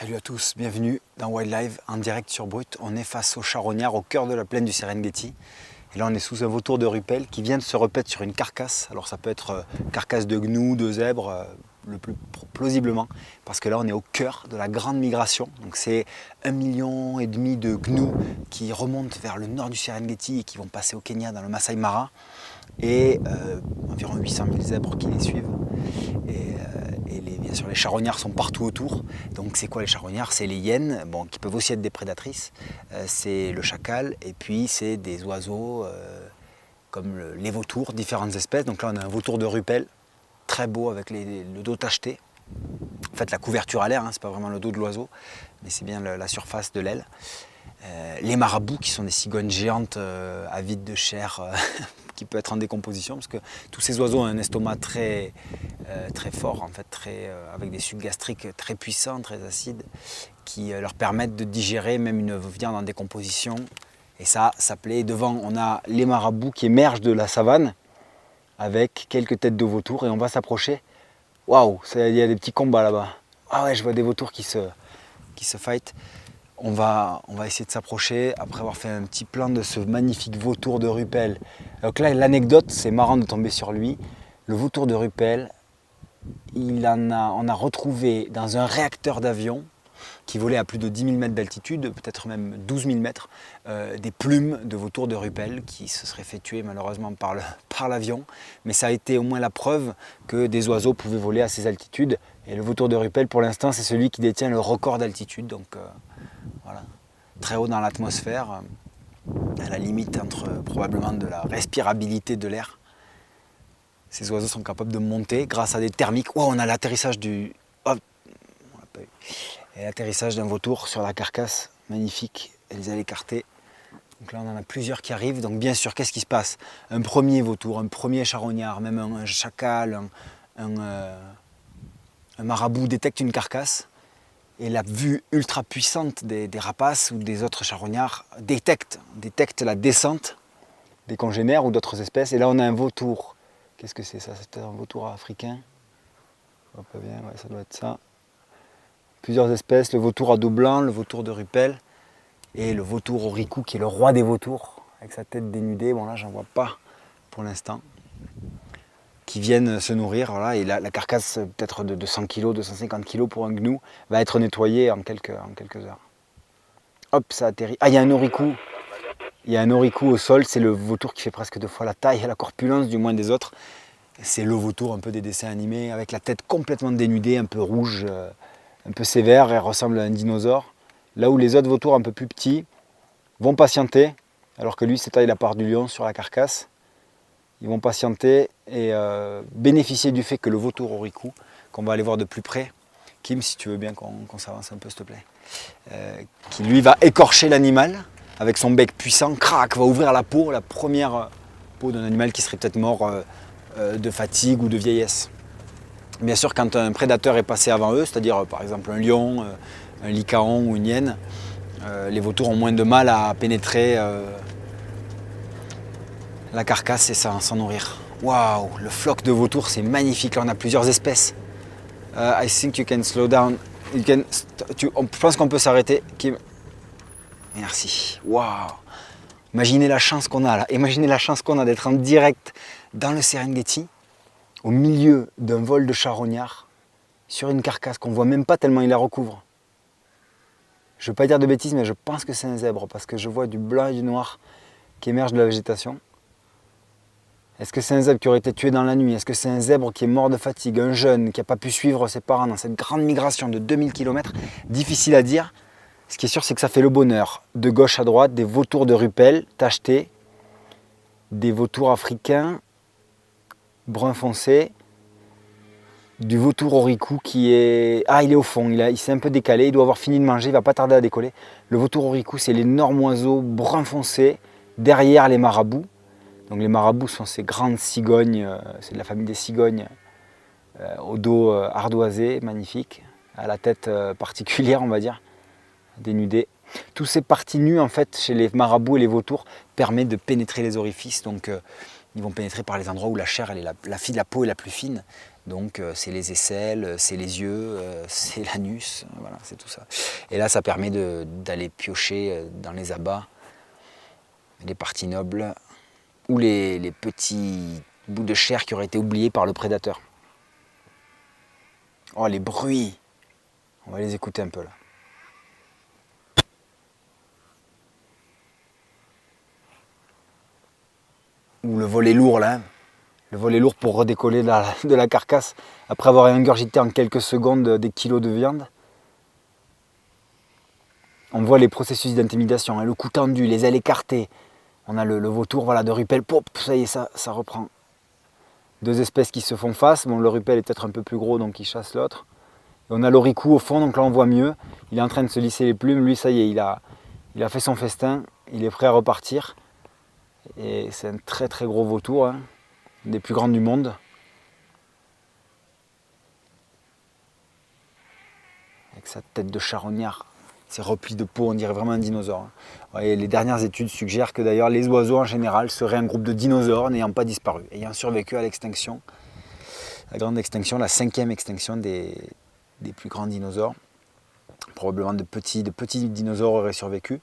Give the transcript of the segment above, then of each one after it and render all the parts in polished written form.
Salut à tous, bienvenue dans Wildlife en direct sur Brut. On est face aux charognards au cœur de la plaine du Serengeti. Et là on est sous un vautour de rupel qui vient de se repaître sur une carcasse. Alors ça peut être carcasse de gnou, de zèbre, le plus plausiblement. Parce que là on est au cœur de la grande migration. Donc c'est 1,5 million de gnous qui remontent vers le nord du Serengeti et qui vont passer au Kenya dans le Masai Mara. Et environ 800 000 zèbres qui les suivent. Bien sûr, les charognards sont partout autour. Donc c'est quoi les charognards? C'est les hyènes, bon, qui peuvent aussi être des prédatrices. C'est le chacal et puis c'est des oiseaux comme les vautours, différentes espèces. Donc là on a un vautour de rupel, très beau avec le dos tacheté. En fait la couverture à l'air, hein, c'est pas vraiment le dos de l'oiseau, mais c'est bien la surface de l'aile. Les marabouts qui sont des cigognes géantes avides de chair qui peut être en décomposition parce que tous ces oiseaux ont un estomac très fort en fait, avec des sucs gastriques très puissants, très acides qui leur permettent de digérer même une viande en décomposition. Et ça plaît. Devant on a les marabouts qui émergent de la savane avec quelques têtes de vautours et on va s'approcher. Waouh, il y a des petits combats là-bas. Ah ouais, je vois des vautours qui se fight. On va essayer de s'approcher après avoir fait un petit plan de ce magnifique vautour de rupel. Donc là, l'anecdote, c'est marrant de tomber sur lui. Le vautour de rupel, on a retrouvé dans un réacteur d'avion qui volait à plus de 10 000 mètres d'altitude, peut-être même 12 000 mètres, des plumes de vautour de rupel qui se seraient fait tuer malheureusement par l'avion. Mais ça a été au moins la preuve que des oiseaux pouvaient voler à ces altitudes. Et le vautour de rupel, pour l'instant, c'est celui qui détient le record d'altitude. Donc voilà, très haut dans l'atmosphère, à la limite entre probablement de la respirabilité de l'air. Ces oiseaux sont capables de monter grâce à des thermiques. Oh, on a l'atterrissage l'atterrissage d'un vautour sur la carcasse, magnifique, et les ailes écartées. Donc là on en a plusieurs qui arrivent, donc bien sûr qu'est-ce qui se passe? Un premier vautour, un premier charognard, même un chacal, un marabout détecte une carcasse et la vue ultra puissante des rapaces ou des autres charognards détecte la descente des congénères ou d'autres espèces. Et là on a un vautour. Qu'est-ce que c'est ça? C'est peut-être un vautour africain. Je vois pas bien, ouais, ça doit être ça. Plusieurs espèces, le vautour à dos blanc, le vautour de rupel et le vautour orikou qui est le roi des vautours avec sa tête dénudée. Bon là j'en vois pas pour l'instant. Qui viennent se nourrir, voilà, et la carcasse peut-être de 100 kg, 250 kg pour un gnou va être nettoyée en quelques heures. Hop, ça atterrit. Ah, il y a un orikou. Il y a un orikou au sol, c'est le vautour qui fait presque 2 fois la taille et la corpulence du moins des autres. C'est le vautour un peu des dessins animés, avec la tête complètement dénudée, un peu rouge, un peu sévère, elle ressemble à un dinosaure. Là où les autres vautours un peu plus petits vont patienter, alors que lui c'est taille la part du lion sur la carcasse. Ils vont patienter et bénéficier du fait que le vautour orikou, qu'on va aller voir de plus près, Kim, si tu veux bien qu'on s'avance un peu, s'il te plaît, qui lui va écorcher l'animal avec son bec puissant, crac, va ouvrir la première peau d'un animal qui serait peut-être mort de fatigue ou de vieillesse. Bien sûr, quand un prédateur est passé avant eux, c'est-à-dire par exemple un lion, un lycaon ou une hyène, les vautours ont moins de mal à pénétrer la carcasse et s'en nourrir. Waouh, le floc de vautours, c'est magnifique. Là, on a plusieurs espèces. I think you can slow down. Je pense qu'on peut s'arrêter. Kim. Merci. Waouh. Imaginez la chance qu'on a là. Imaginez la chance qu'on a d'être en direct dans le Serengeti, au milieu d'un vol de charognard, sur une carcasse qu'on ne voit même pas tellement il la recouvre. Je ne veux pas dire de bêtises, mais je pense que c'est un zèbre, parce que je vois du blanc et du noir qui émergent de la végétation. Est-ce que c'est un zèbre qui aurait été tué dans la nuit? Est-ce que c'est un zèbre qui est mort de fatigue? Un jeune qui n'a pas pu suivre ses parents dans cette grande migration de 2000 km? Difficile à dire. Ce qui est sûr, c'est que ça fait le bonheur. De gauche à droite, des vautours de rupel tachetés, des vautours africains brun foncé, du vautour orikou qui est... Ah, il est au fond, il s'est un peu décalé, il doit avoir fini de manger, il ne va pas tarder à décoller. Le vautour orikou, c'est l'énorme oiseau brun foncé, derrière les marabouts. Donc les marabouts sont ces grandes cigognes, c'est de la famille des cigognes, au dos ardoisé, magnifique, à la tête particulière on va dire, dénudée. Tous ces parties nues en fait chez les marabouts et les vautours permettent de pénétrer les orifices, donc ils vont pénétrer par les endroits où la chair, la peau est la plus fine, Donc c'est les aisselles, c'est les yeux, c'est l'anus, voilà, c'est tout ça. Et là, ça permet d'aller piocher dans les abats, les parties nobles, ou les petits bouts de chair qui auraient été oubliés par le prédateur. Oh, les bruits! On va les écouter un peu là. Ou le volet lourd là. Le volet lourd pour redécoller de la carcasse après avoir ingurgité en quelques secondes des kilos de viande. On voit les processus d'intimidation, hein, le cou tendu, les ailes écartées. On a le vautour voilà, de Rupel, pop, ça y est, ça reprend. Deux espèces qui se font face. Bon, le Rupel est peut-être un peu plus gros, donc il chasse l'autre. Et on a l'Oricoux au fond, donc là on voit mieux. Il est en train de se lisser les plumes. Lui, ça y est, il a fait son festin. Il est prêt à repartir. Et c'est un très très gros vautour, hein, des plus grands du monde. Avec sa tête de charognard, ses replis de peau, on dirait vraiment un dinosaure. Hein. Ouais, les dernières études suggèrent que d'ailleurs les oiseaux en général seraient un groupe de dinosaures n'ayant pas disparu, ayant survécu à l'extinction. La grande extinction, la 5e extinction des plus grands dinosaures. Probablement de petits dinosaures auraient survécu.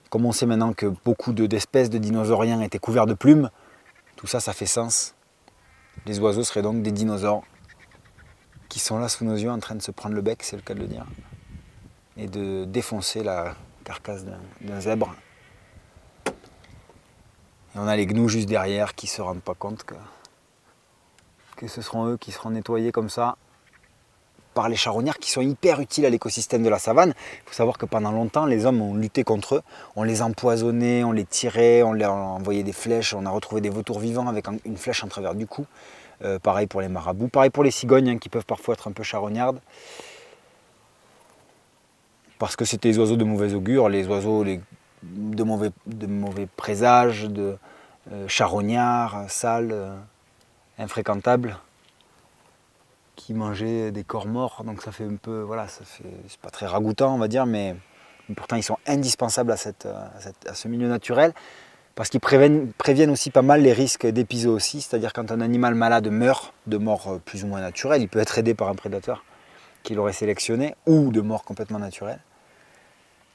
Comme on sait maintenant que beaucoup d'espèces de dinosauriens étaient couverts de plumes, tout ça, ça fait sens. Les oiseaux seraient donc des dinosaures qui sont là sous nos yeux en train de se prendre le bec, c'est le cas de le dire, et de défoncer la carcasse d'un zèbre. Et on a les gnous juste derrière qui ne se rendent pas compte que ce seront eux qui seront nettoyés comme ça par les charognards qui sont hyper utiles à l'écosystème de la savane. Il faut savoir que pendant longtemps, les hommes ont lutté contre eux. On les empoisonnait, on les tirait, on leur envoyait des flèches, on a retrouvé des vautours vivants avec une flèche en travers du cou. Pareil pour les marabouts, pareil pour les cigognes hein, qui peuvent parfois être un peu charognardes. Parce que c'était les oiseaux de mauvais augure, les oiseaux de mauvais présages, de charognards, sales, infréquentables, qui mangeaient des corps morts. Donc ça fait un peu, voilà, c'est pas très ragoûtant on va dire, mais pourtant ils sont indispensables à ce milieu naturel. Parce qu'ils préviennent aussi pas mal les risques d'épizootie, c'est-à-dire quand un animal malade meurt de mort plus ou moins naturelle, il peut être aidé par un prédateur qu'il aurait sélectionné, ou de mort complètement naturelle.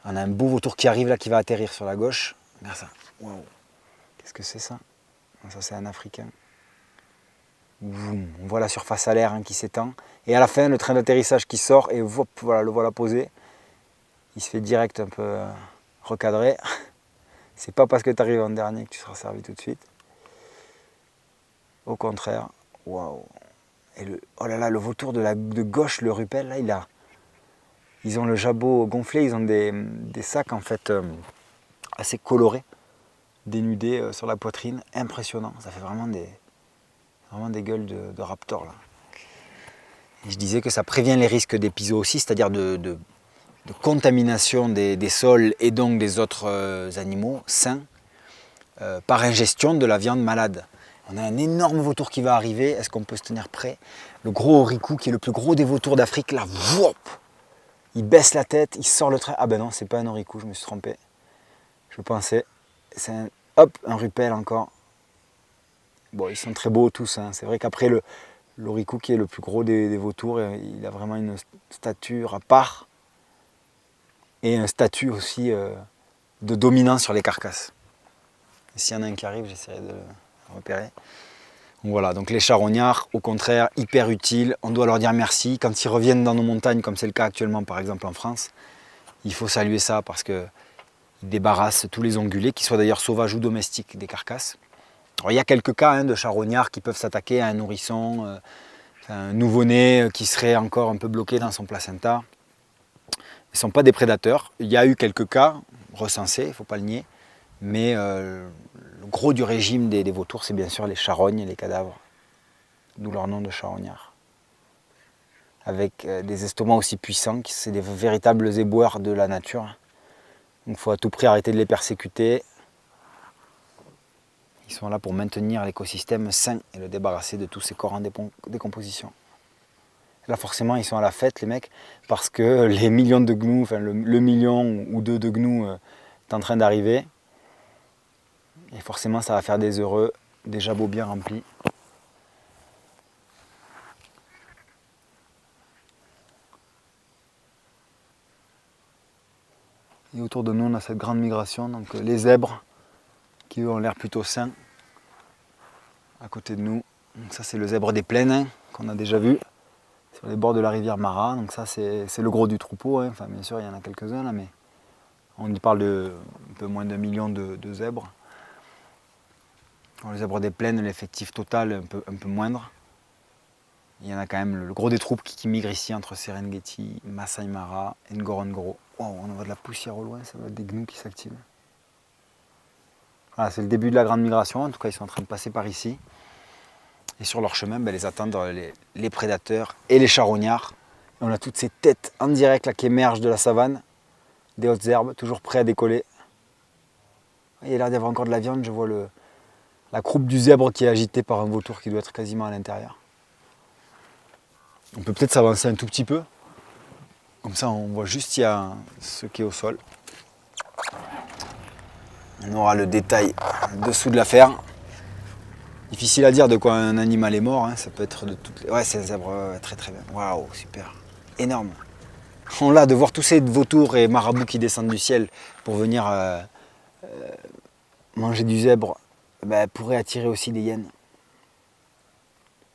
On a un beau vautour qui arrive là, qui va atterrir sur la gauche. Regarde ça. Wow. Qu'est-ce que c'est ça? Ça c'est un Africain. On voit la surface alaire hein, qui s'étend. Et à la fin, le train d'atterrissage qui sort et hop, voilà, le voilà posé. Il se fait direct un peu recadrer. C'est pas parce que tu arrives en dernier que tu seras servi tout de suite. Au contraire. Waouh. Et oh là là, le vautour de gauche, le Rupel, là, ils ont le jabot gonflé, ils ont des sacs en fait assez colorés, dénudés sur la poitrine, impressionnant. Ça fait vraiment des gueules de raptor là. Et je disais que ça prévient les risques d'épizootie, c'est-à-dire de contamination des sols et donc des autres animaux sains par ingestion de la viande malade. On a un énorme vautour qui va arriver, est-ce qu'on peut se tenir prêt? Le gros Oricoux qui est le plus gros des vautours d'Afrique, là, whoop, il baisse la tête, il sort le trait. Ah ben non, c'est pas un Oricoux, je me suis trompé. Je pensais, c'est un Rupel encore. Bon, ils sont très beaux tous, hein. C'est vrai qu'après l'Oricoux qui est le plus gros des vautours, il a vraiment une stature à part et un statut aussi de dominant sur les carcasses. S'il y en a un qui arrive, j'essaierai de le repérer. Donc voilà, donc les charognards, au contraire, hyper utiles. On doit leur dire merci. Quand ils reviennent dans nos montagnes, comme c'est le cas actuellement par exemple en France, il faut saluer ça parce qu'ils débarrassent tous les ongulés, qu'ils soient d'ailleurs sauvages ou domestiques, des carcasses. Alors, il y a quelques cas hein, de charognards qui peuvent s'attaquer à un nourrisson, un nouveau-né qui serait encore un peu bloqué dans son placenta. Ils ne sont pas des prédateurs. Il y a eu quelques cas recensés, il ne faut pas le nier. Mais le gros du régime des vautours, c'est bien sûr les charognes et les cadavres. D'où leur nom de charognard. Avec des estomacs aussi puissants, c'est des véritables éboueurs de la nature. Donc il faut à tout prix arrêter de les persécuter. Ils sont là pour maintenir l'écosystème sain et le débarrasser de tous ces corps en décomposition. Là forcément ils sont à la fête les mecs, parce que les millions de gnous, enfin le million ou deux de gnous est en train d'arriver. Et forcément ça va faire des heureux, des jabots bien remplis. autour de nous, on a cette grande migration. Donc les zèbres qui eux, ont l'air plutôt sains à côté de nous. Donc ça c'est le zèbre des plaines hein, qu'on a déjà vu sur les bords de la rivière Mara. Donc ça c'est le gros du troupeau. Hein. Enfin bien sûr il y en a quelques-uns là, mais on y parle de un peu moins d'1 million de zèbres. Dans les zèbres des plaines, l'effectif total est un peu moindre. Il y en a quand même le gros des troupes qui migrent ici entre Serengeti, Masai Mara et Ngorongoro. Wow, on voit de la poussière au loin, ça va être des gnous qui s'activent. Voilà, c'est le début de la grande migration, en tout cas ils sont en train de passer par ici. Et sur leur chemin, les attendent les prédateurs et les charognards. Et on a toutes ces têtes en direct là, qui émergent de la savane, des hautes herbes, toujours prêts à décoller. Il y a l'air d'y avoir encore de la viande, je vois la croupe du zèbre qui est agitée par un vautour qui doit être quasiment à l'intérieur. On peut peut-être s'avancer un tout petit peu. Comme ça on voit juste il y a ce qui est au sol. On aura le détail dessous de l'affaire. Difficile à dire de quoi un animal est mort, hein. Ça peut être de toutes les... Ouais, c'est un zèbre, très très bien. Waouh, super. Énorme. On l'a de voir tous ces vautours et marabouts qui descendent du ciel pour venir manger du zèbre, pourrait attirer aussi des hyènes,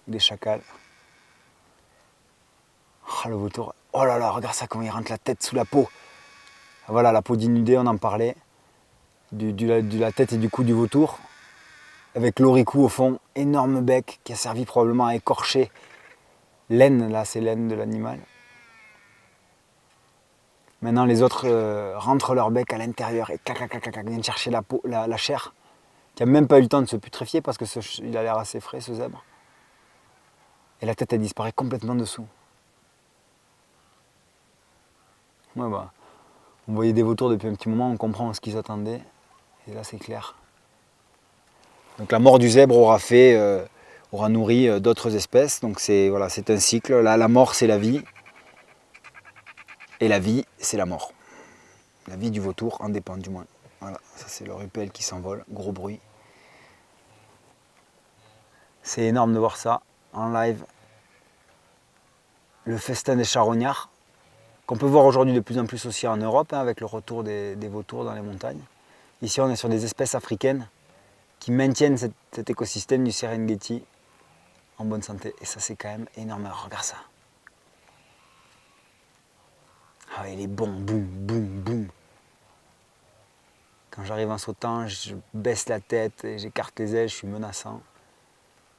des chacals. Oh, le vautour. Oh là là, regarde ça, comment il rentre la tête sous la peau. Voilà, la peau d'inudé, on en parlait. De la tête et du cou du vautour. Avec l'oricou au fond, énorme bec qui a servi probablement à écorcher l'aine, là c'est l'aine de l'animal. Maintenant les autres rentrent leur bec à l'intérieur et clac, clac, clac, clac, viennent chercher la chair, qui n'a même pas eu le temps de se putréfier parce qu'il a l'air assez frais ce zèbre. Et la tête elle disparaît complètement dessous. Ouais, on voyait des vautours depuis un petit moment, on comprend ce qu'ils attendaient. Et là c'est clair. Donc la mort du zèbre aura nourri d'autres espèces. Donc c'est voilà, c'est un cycle. Là, la mort c'est la vie. Et la vie c'est la mort. La vie du vautour en dépend du moins. Voilà, ça c'est le rupel qui s'envole, gros bruit. C'est énorme de voir ça en live. Le festin des charognards, qu'on peut voir aujourd'hui de plus en plus aussi en Europe, hein, avec le retour des vautours dans les montagnes. Ici on est sur des espèces africaines qui maintiennent cet écosystème du Serengeti en bonne santé. Et ça c'est quand même énorme. Alors, regarde ça. Ah il est bon, boum, boum, boum. Quand j'arrive en sautant, je baisse la tête et j'écarte les ailes, je suis menaçant.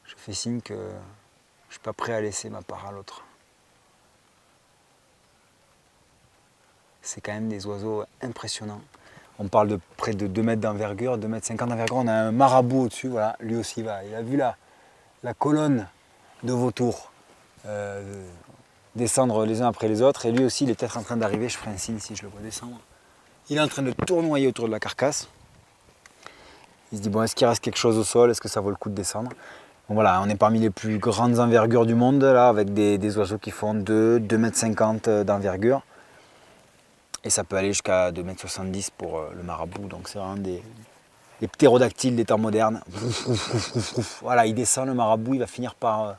Je fais signe que je ne suis pas prêt à laisser ma part à l'autre. C'est quand même des oiseaux impressionnants. On parle de près de 2 mètres d'envergure, 2,50 m d'envergure. On a un marabout au-dessus, voilà, lui aussi il a vu la colonne de vautours descendre les uns après les autres. Et lui aussi il est peut-être en train d'arriver, je ferai un signe si je le vois descendre. Il est en train de tournoyer autour de la carcasse. Il se dit bon, est-ce qu'il reste quelque chose au sol, est-ce que ça vaut le coup de descendre? Bon, voilà, on est parmi les plus grandes envergures du monde là, avec des oiseaux qui font 2,50 m d'envergure. Et ça peut aller jusqu'à 2,70 m pour le marabout, donc c'est vraiment des ptérodactyles des temps modernes. Voilà, il descend le marabout, il va finir par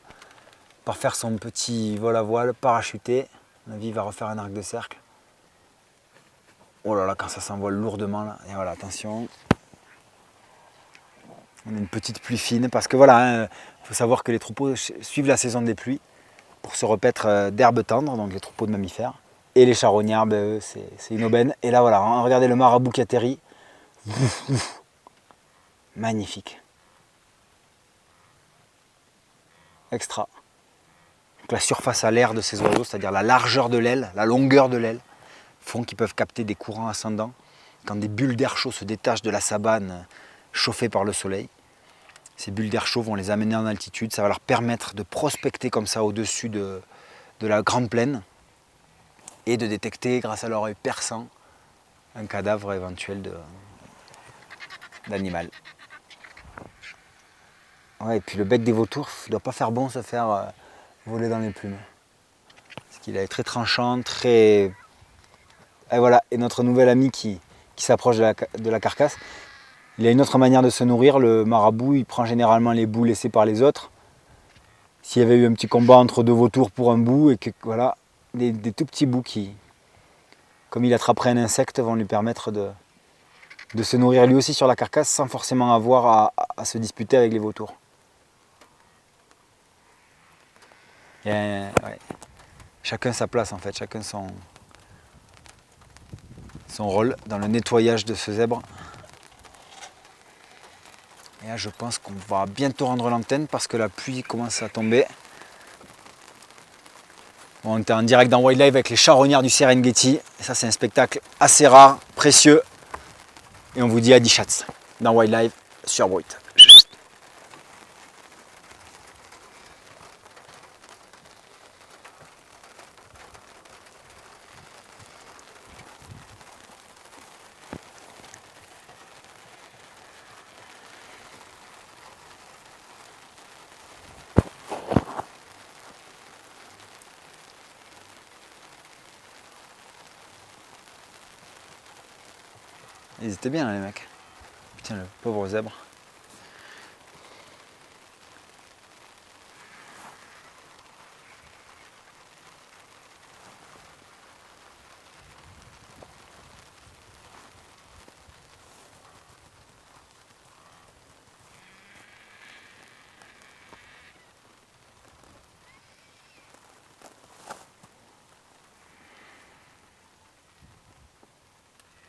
faire son petit vol à voile, parachuter. À mon avis, il va refaire un arc de cercle. Oh là là, quand ça s'envole lourdement là, et voilà, attention. On a une petite pluie fine, parce que voilà, faut savoir que les troupeaux suivent la saison des pluies pour se repaître d'herbes tendres, donc les troupeaux de mammifères. Et les charognards, eux, c'est une aubaine. Et là, voilà, regardez le marabout qui atterrit. Magnifique. Extra. Donc la surface à l'air de ces oiseaux, c'est-à-dire la largeur de l'aile, la longueur de l'aile, font qu'ils peuvent capter des courants ascendants. Quand des bulles d'air chaud se détachent de la sabane chauffée par le soleil, ces bulles d'air chaud vont les amener en altitude. Ça va leur permettre de prospecter comme ça au-dessus de la grande plaine, et de détecter grâce à leur œil perçant un cadavre éventuel d'animal. Ouais, et puis le bec des vautours, il ne doit pas faire bon se faire voler dans les plumes. Parce qu'il est très tranchant, très... Et voilà, et notre nouvel ami qui s'approche de la carcasse, il a une autre manière de se nourrir. Le marabout, il prend généralement les bouts laissés par les autres. S'il y avait eu un petit combat entre deux vautours pour un bout, et que voilà, des tout petits bouts qui comme il attraperait un insecte, vont lui permettre de se nourrir lui aussi sur la carcasse sans forcément avoir à se disputer avec les vautours. Ouais. Chacun sa place en fait, chacun son rôle dans le nettoyage de ce zèbre. Et là je pense qu'on va bientôt rendre l'antenne parce que la pluie commence à tomber. Bon, on est en direct dans Wildlife avec les charognards du Serengeti. Et ça c'est un spectacle assez rare, précieux. Et on vous dit à 10 chats dans Wildlife sur Brut. Ils étaient bien là, les mecs. Putain, le pauvre zèbre.